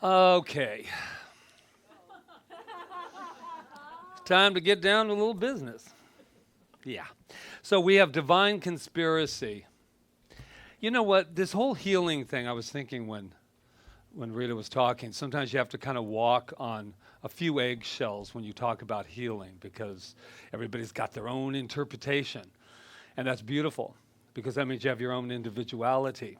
Okay. Time to get down to a little business. Yeah. So we have divine conspiracy. You know what? This whole healing thing, I was thinking when Rita was talking, sometimes you have to kind of walk on a few eggshells when you talk about healing because everybody's got their own interpretation. And that's beautiful because that means you have your own individuality.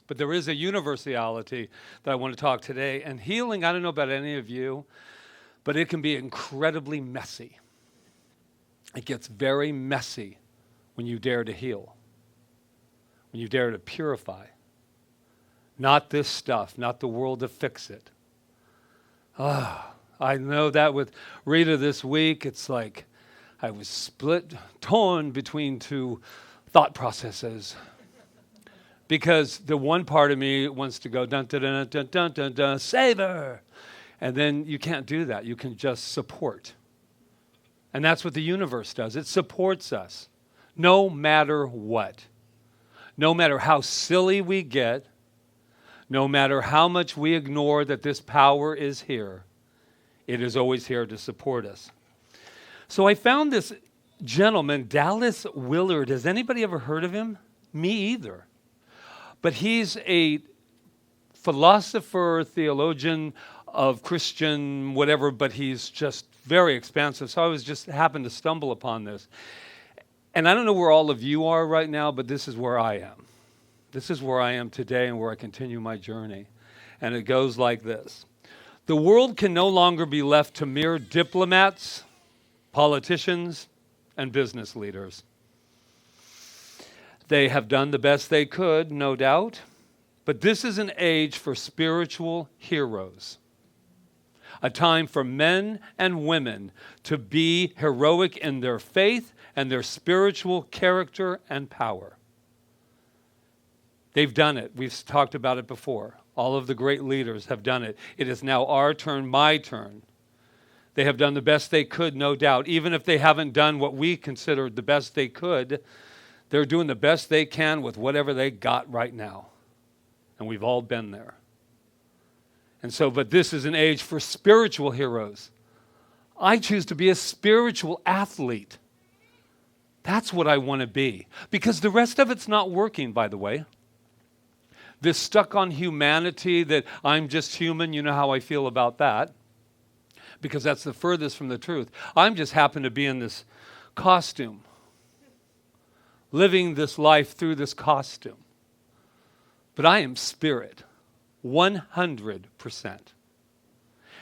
But there is a universality that I want to talk today. And healing, I don't know about any of you, but it can be incredibly messy. It gets very messy when you dare to heal, when you dare to purify. Not this stuff, not the world to fix it. I know that with Rita this week, it's like I was torn between two thought processes. Because the one part of me wants to go dun dun dun dun dun dun dun, save her. And then you can't do that. You can just support. And that's what the universe does. It supports us no matter what. No matter how silly we get, no matter how much we ignore that this power is here, it is always here to support us. So I found this gentleman, Dallas Willard. Has anybody ever heard of him? Me either. But he's a philosopher, theologian of Christian whatever, but he's just very expansive. So I was just happened to stumble upon this. And I don't know where all of you are right now, but this is where I am. This is where I am today and where I continue my journey. And it goes like this. The world can no longer be left to mere diplomats, politicians, and business leaders. They have done the best they could, no doubt, but this is an age for spiritual heroes, a time for men and women to be heroic in their faith and their spiritual character and power. They've done it. We've talked about it before. All of the great leaders have done it. It is now our turn, my turn. They have done the best they could, no doubt. Even if they haven't done what we considered the best they could, they're doing the best they can with whatever they got right now. And we've all been there. And so, but this is an age for spiritual heroes. I choose to be a spiritual athlete. That's what I want to be. Because the rest of it's not working, by the way. This stuck on humanity that I'm just human, you know how I feel about that. Because that's the furthest from the truth. I'm just happen to be in this costume. Living this life through this costume. But I am spirit, 100%.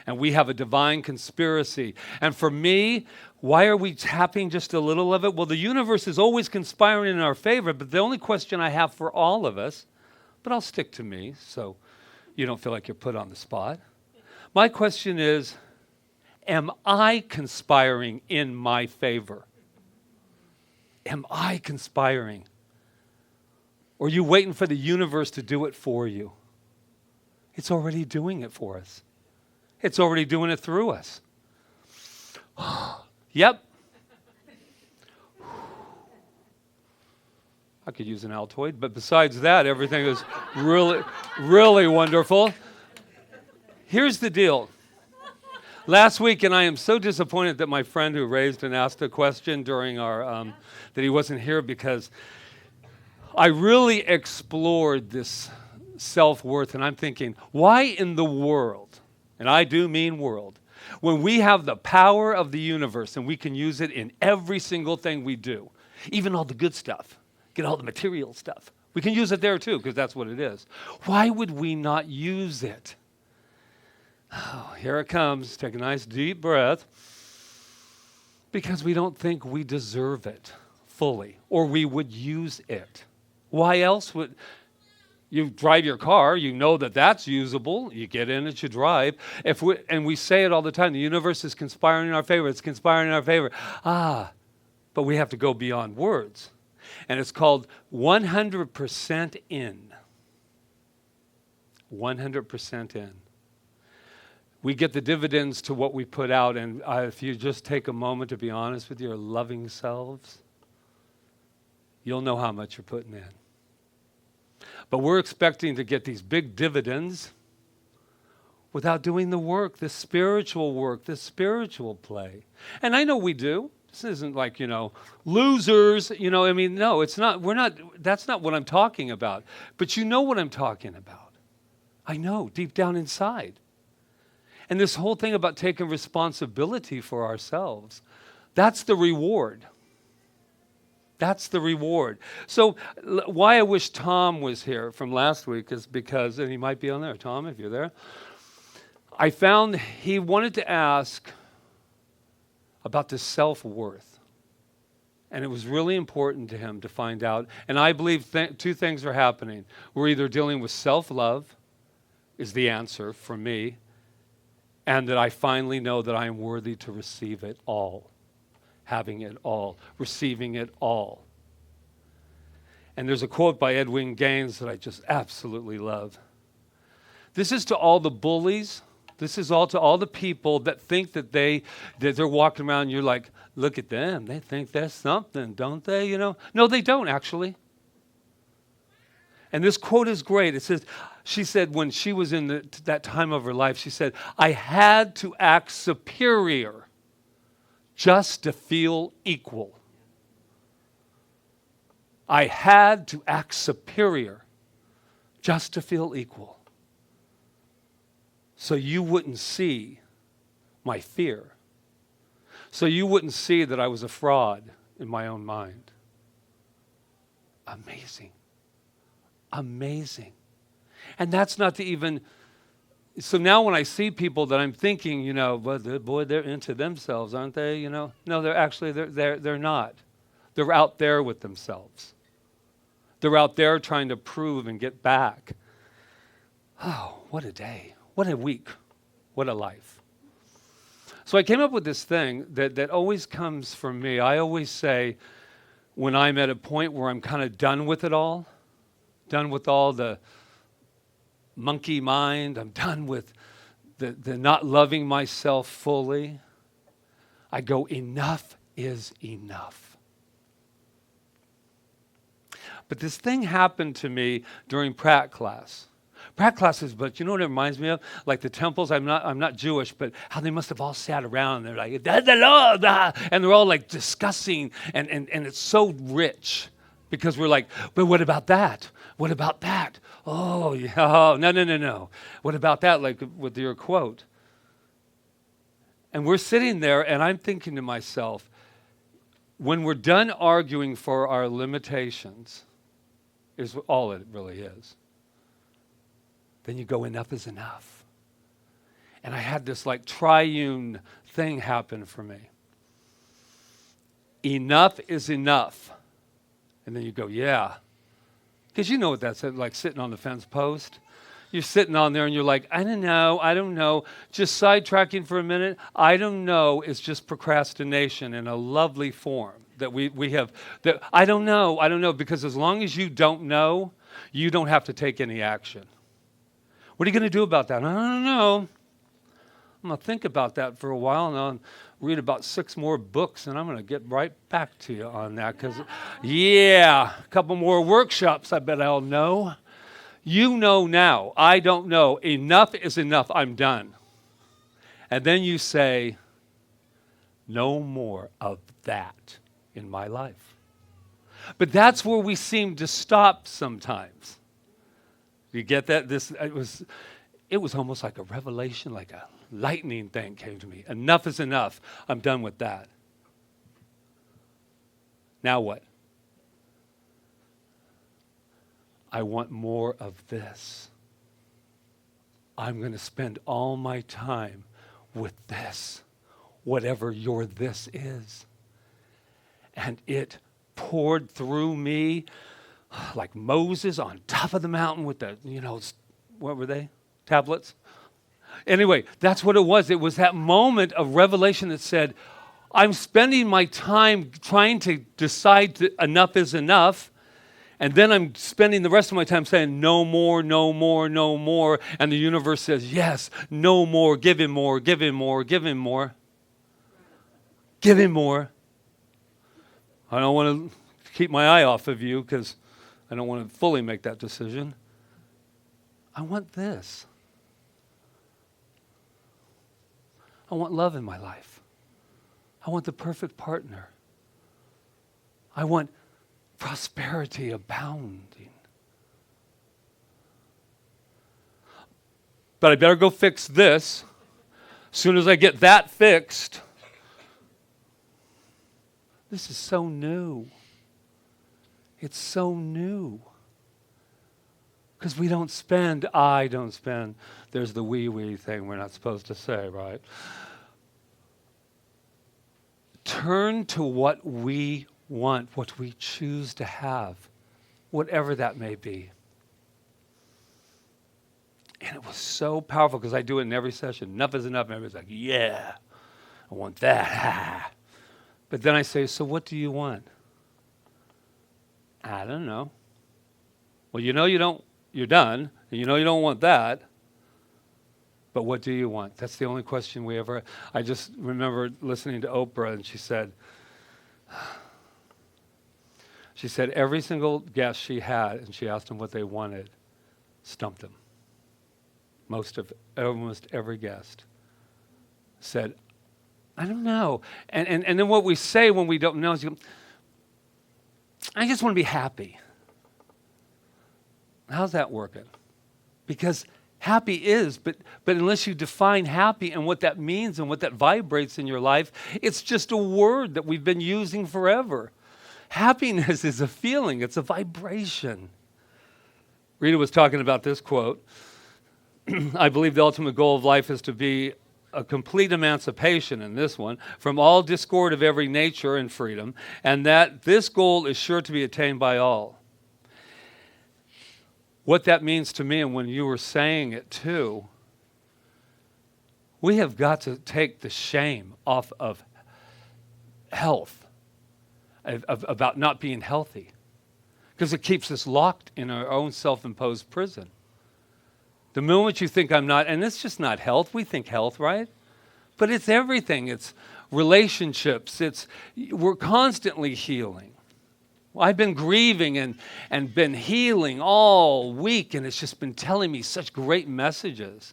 And we have a divine conspiracy. And for me, why are we tapping just a little of it? Well, the universe is always conspiring in our favor, but the only question I have for all of us, but I'll stick to me so you don't feel like you're put on the spot. My question is, am I conspiring in my favor? Am I conspiring? Or are you waiting for the universe to do it for you? It's already doing it for us. It's already doing it through us. Yep. I could use an Altoid, but besides that, everything is really, really wonderful. Here's the deal. Last week, and I am so disappointed that my friend who raised and asked a question during our, that he wasn't here because I really explored this self-worth, and I'm thinking, why in the world, and I do mean world, when we have the power of the universe and we can use it in every single thing we do, even all the good stuff, get all the material stuff, we can use it there too because that's what it is. Why would we not use it? Oh, here it comes. Take a nice deep breath. Because we don't think we deserve it fully, or we would use it. Why else would you drive your car? You know that that's usable. You get in it, you drive. And we say it all the time. The universe is conspiring in our favor. It's conspiring in our favor. But we have to go beyond words. And it's called 100% in. 100% in. We get the dividends to what we put out, and if you just take a moment to be honest with your loving selves, you'll know how much you're putting in. But we're expecting to get these big dividends without doing the work, the spiritual work, the spiritual play. And I know we do. This isn't like, losers, I mean, no, it's not, that's not what I'm talking about. But you know what I'm talking about. I know, deep down inside. And this whole thing about taking responsibility for ourselves, that's the reward. That's the reward. So why I wish Tom was here from last week is because, and he might be on there, Tom, if you're there, I found he wanted to ask about the self-worth. And it was really important to him to find out. And I believe two things are happening. We're either dealing with self-love is the answer for me, and that I finally know that I am worthy to receive it all, having it all, receiving it all. And there's a quote by Edwin Gaines that I just absolutely love. This is to all the bullies. This is all to all the people that think that they're walking around and you're like, look at them. They think they're something, don't they? No, they don't actually. And this quote is great. It says, she said when she was in that time of her life, she said, I had to act superior just to feel equal. I had to act superior just to feel equal. So you wouldn't see my fear. So you wouldn't see that I was a fraud in my own mind. Amazing. Amazing. And that's not to even, so now when I see people that I'm thinking, boy, they're into themselves, aren't they? No, they're not. They're out there with themselves. They're out there trying to prove and get back. Oh, what a day. What a week. What a life. So I came up with this thing that always comes from me. I always say when I'm at a point where I'm kind of done with it all, done with all the monkey mind, I'm done with the not loving myself fully, I go, enough is enough. But this thing happened to me during Pratt class. Pratt classes, but you know what it reminds me of? Like the temples, I'm not Jewish, but how they must have all sat around and they're like, the Lord, and they're all like discussing, and it's so rich because we're like, but what about that? What about that? Oh, yeah, oh, no. What about that? Like with your quote. And we're sitting there and I'm thinking to myself, when we're done arguing for our limitations, is all it really is. Then you go, enough is enough. And I had this like triune thing happen for me. Enough is enough. And then you go, yeah. Because you know what that's like, sitting on the fence post. You're sitting on there and you're like, I don't know. Just sidetracking for a minute. I don't know is just procrastination in a lovely form that we have. That I don't know, because as long as you don't know, you don't have to take any action. What are you going to do about that? I don't know. I'm going to think about that for a while, and I'll read about 6 more books, and I'm going to get right back to you on that. Because, a couple more workshops, I bet I'll know. You know now. I don't know. Enough is enough. I'm done. And then you say, no more of that in my life. But that's where we seem to stop sometimes. You get that? It was almost like a revelation, like a lightning thing came to me. Enough is enough. I'm done with that. Now what? I want more of this. I'm going to spend all my time with this, whatever your this is. And it poured through me like Moses on top of the mountain with the, what were they? Tablets? Anyway, that's what it was. It was that moment of revelation that said, I'm spending my time trying to decide enough is enough, and then I'm spending the rest of my time saying, no more, no more, no more, and the universe says, yes, no more, give him more, give him more, give him more. Give him more. I don't want to keep my eye off of you because I don't want to fully make that decision. I want this. I want love in my life. I want the perfect partner. I want prosperity abounding. But I better go fix this. As soon as I get that fixed, this is so new. It's so new. Because I don't spend, there's the we thing we're not supposed to say, right? Turn to what we want, what we choose to have, whatever that may be. And it was so powerful because I do it in every session. Enough is enough. And everybody's like, yeah, I want that. But then I say, so what do you want? I don't know. Well, you don't, you're done. And you don't want that. But what do you want? That's the only question we ever, I just remember listening to Oprah and she said every single guest she had, and she asked them what they wanted, stumped them. Almost every guest said, I don't know. And then what we say when we don't know is, I just want to be happy. How's that working? Because happy is, but unless you define happy and what that means and what that vibrates in your life, it's just a word that we've been using forever. Happiness is a feeling. It's a vibration. Rita was talking about this quote. I believe the ultimate goal of life is to be a complete emancipation, in this one, from all discord of every nature and freedom, and that this goal is sure to be attained by all. What that means to me, and when you were saying it too, we have got to take the shame off of health, about not being healthy, because it keeps us locked in our own self-imposed prison. The moment you think I'm not, and it's just not health, we think health, right? But it's everything. It's relationships. We're constantly healing. Well, I've been grieving and been healing all week, and it's just been telling me such great messages.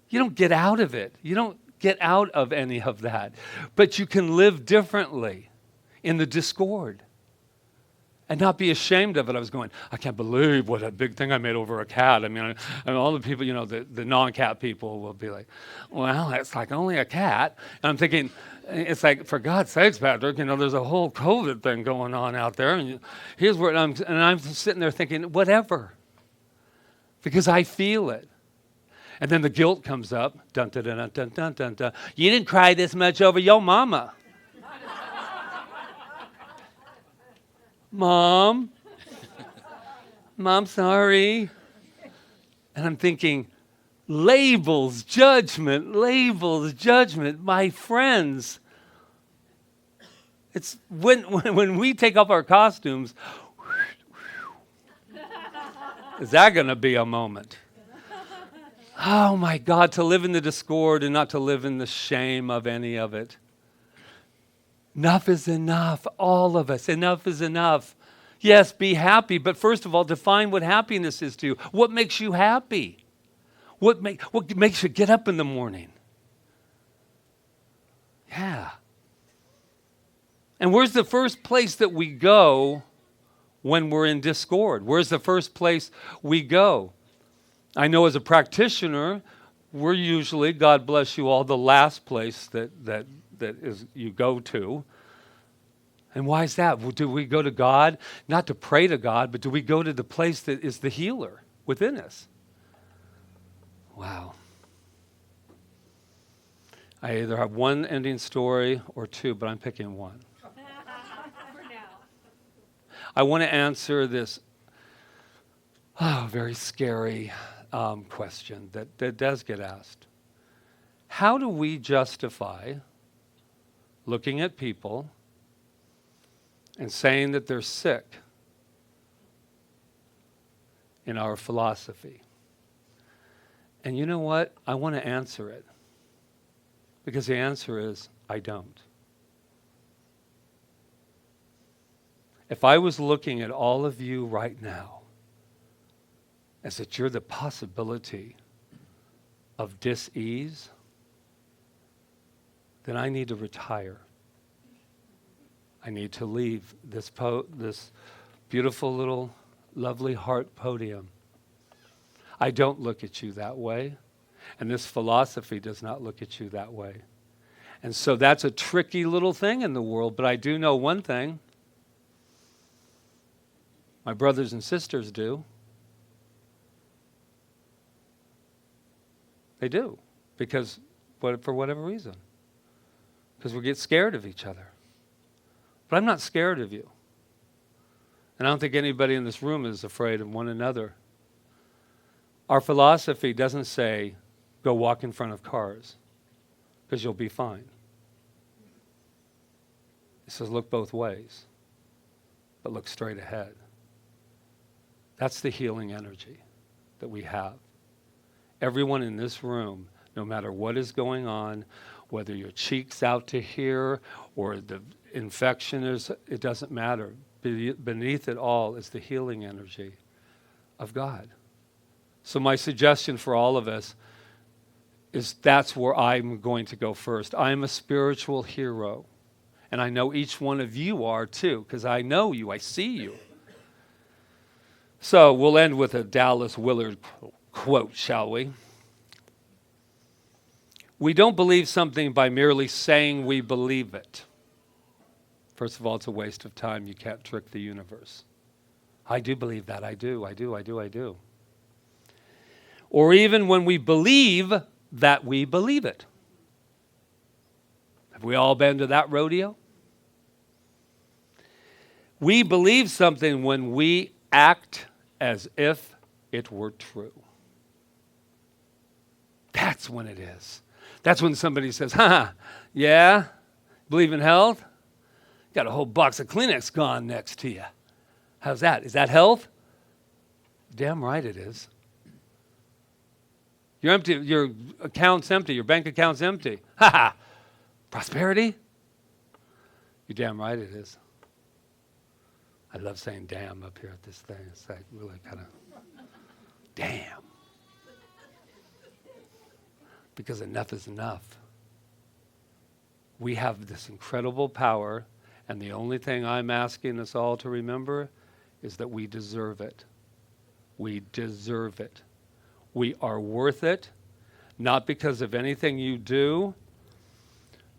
You don't get out of it. You don't get out of any of that. But you can live differently in the discord and not be ashamed of it. I was going, I can't believe what a big thing I made over a cat. I mean, all the people, the non-cat people will be like, well, it's like only a cat. And I'm thinking, it's like, for God's sakes, Patrick, there's a whole COVID thing going on out there. And here's where I'm sitting there thinking, whatever. Because I feel it. And then the guilt comes up. Dun, dun, dun, dun, dun, dun, dun. You didn't cry this much over your mama. Mom, sorry. And I'm thinking, labels, judgment, my friends. It's when we take off our costumes, is that going to be a moment? Oh my God, to live in the discord and not to live in the shame of any of it. Enough is enough, all of us. Enough is enough. Yes, be happy, but first of all, define what happiness is to you. What makes you happy? What makes you get up in the morning? Yeah. And where's the first place that we go when we're in discord? Where's the first place we go? I know as a practitioner, we're usually, God bless you all, the last place that is you go to. And why is that? Well, do we go to God, not to pray to God, but do we go to the place that is the healer within us? Wow. I either have one ending story or two, but I'm picking one. For now. I want to answer this very scary question that does get asked. How do we justify looking at people and saying that they're sick in our philosophy? And you know what? I want to answer it. Because the answer is, I don't. If I was looking at all of you right now as that you're the possibility of dis-ease, then I need to retire. I need to leave this beautiful little lovely heart podium. I don't look at you that way, and this philosophy does not look at you that way. And so that's a tricky little thing in the world, but I do know one thing. My brothers and sisters do. They do, because for whatever reason. Because we get scared of each other. But I'm not scared of you. And I don't think anybody in this room is afraid of one another. Our philosophy doesn't say, go walk in front of cars, because you'll be fine. It says, look both ways, but look straight ahead. That's the healing energy that we have. Everyone in this room, no matter what is going on, whether your cheek's out to here or the infection is, it doesn't matter. Beneath it all is the healing energy of God. So my suggestion for all of us is that's where I'm going to go first. I'm a spiritual hero. And I know each one of you are too, because I know you, I see you. So we'll end with a Dallas Willard quote, shall we? We don't believe something by merely saying we believe it. First of all, it's a waste of time. You can't trick the universe. I do believe that. I do. Or even when we believe that we believe it. Have we all been to that rodeo? We believe something when we act as if it were true. That's when it is. That's when somebody says, yeah, believe in health? Got a whole box of Kleenex gone next to you. How's that? Is that health? Damn right it is. You're empty, your account's empty, your bank account's empty. Prosperity? You're damn right it is. I love saying damn up here at this thing. It's like really kind of, damn. Because enough is enough. We have this incredible power, and the only thing I'm asking us all to remember is that we deserve it. We deserve it. We are worth it, not because of anything you do,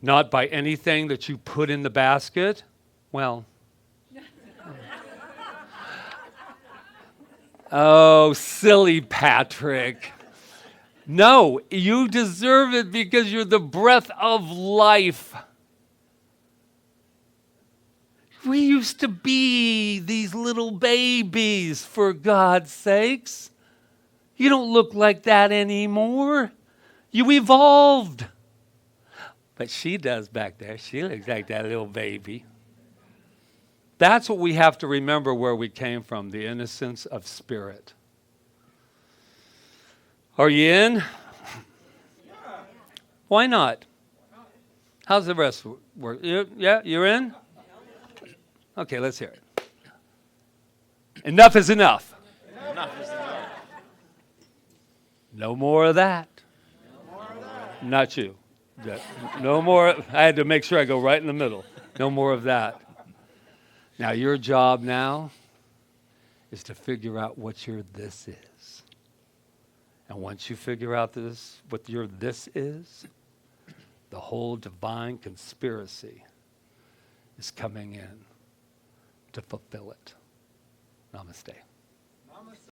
not by anything that you put in the basket. Well, oh, silly Patrick. No, you deserve it because you're the breath of life. We used to be these little babies, for God's sakes. You don't look like that anymore. You evolved. But she does back there. She looks like that little baby. That's what we have to remember where we came from, the innocence of spirit. Are you in? Yeah. Why not? How's the rest work? You're in? Okay, let's hear it. Enough is enough. Enough is enough. No more of that. No more of that. Not you. No more. I had to make sure I go right in the middle. No more of that. Now, your job now is to figure out what your this is. And once you figure out what your this is, the whole divine conspiracy is coming in to fulfill it. Namaste.